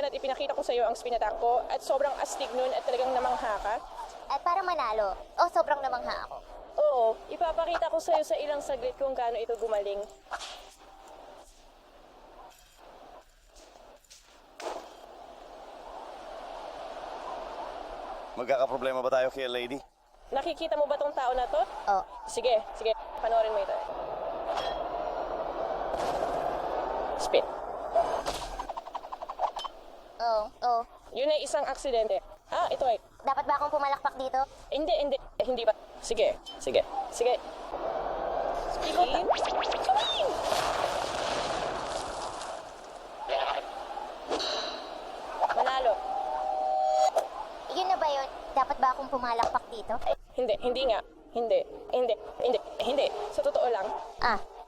at ipinakita ko sa'yo ang spin attack ko at sobrang astig nun at talagang namangha ka? At para manalo, sobrang namangha ako. Oo, ipapakita ko sa'yo sa ilang saglit kung gaano ito gumaling. Magkakaproblema ba tayo kay lady? Nakikita mo ba tong tao na to? Oh, Sige, panoorin mo ito. Spin. oh. Yun ay isang aksidente. Ito ay. Dapat ba akong pumalakpak dito? Hindi ba? Sige. Ikot na. Manalo. Yun na ba yun? Dapat ba akong pumalakpak dito? Hindi nga. Hindi. Sa totoo lang.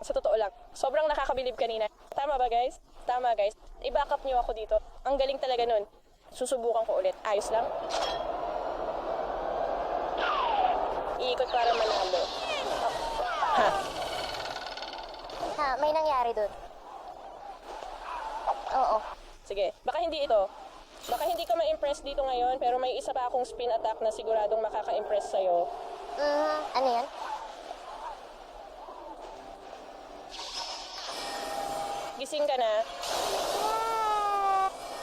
Sa totoo lang. Sobrang nakakabilib kanina. Tama ba, guys? Tama, guys. I-back up niyo ako dito. Ang galing talaga nun. Susubukan ko ulit. Ayos lang. Iikot para manalo. May nangyari dun. Oo. Sige. Baka hindi ito. Baka hindi ka ma-impress dito ngayon, pero may isa pa akong spin attack na siguradong makaka-impress sa'yo. Ano yan? Gising ka na.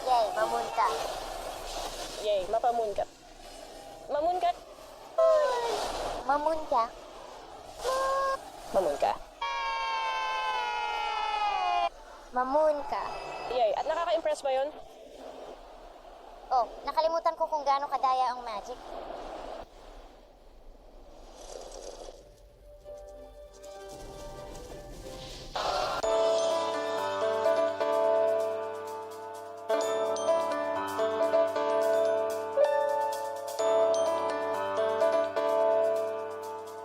Yay, mamun ka. Yay, mapamun ka. Mamun ka. Mamun ka? Mamun ka. Mamun ka. Yay, at nakaka-impress ba yun? Nakalimutan ko kung gaano kadaya ang magic.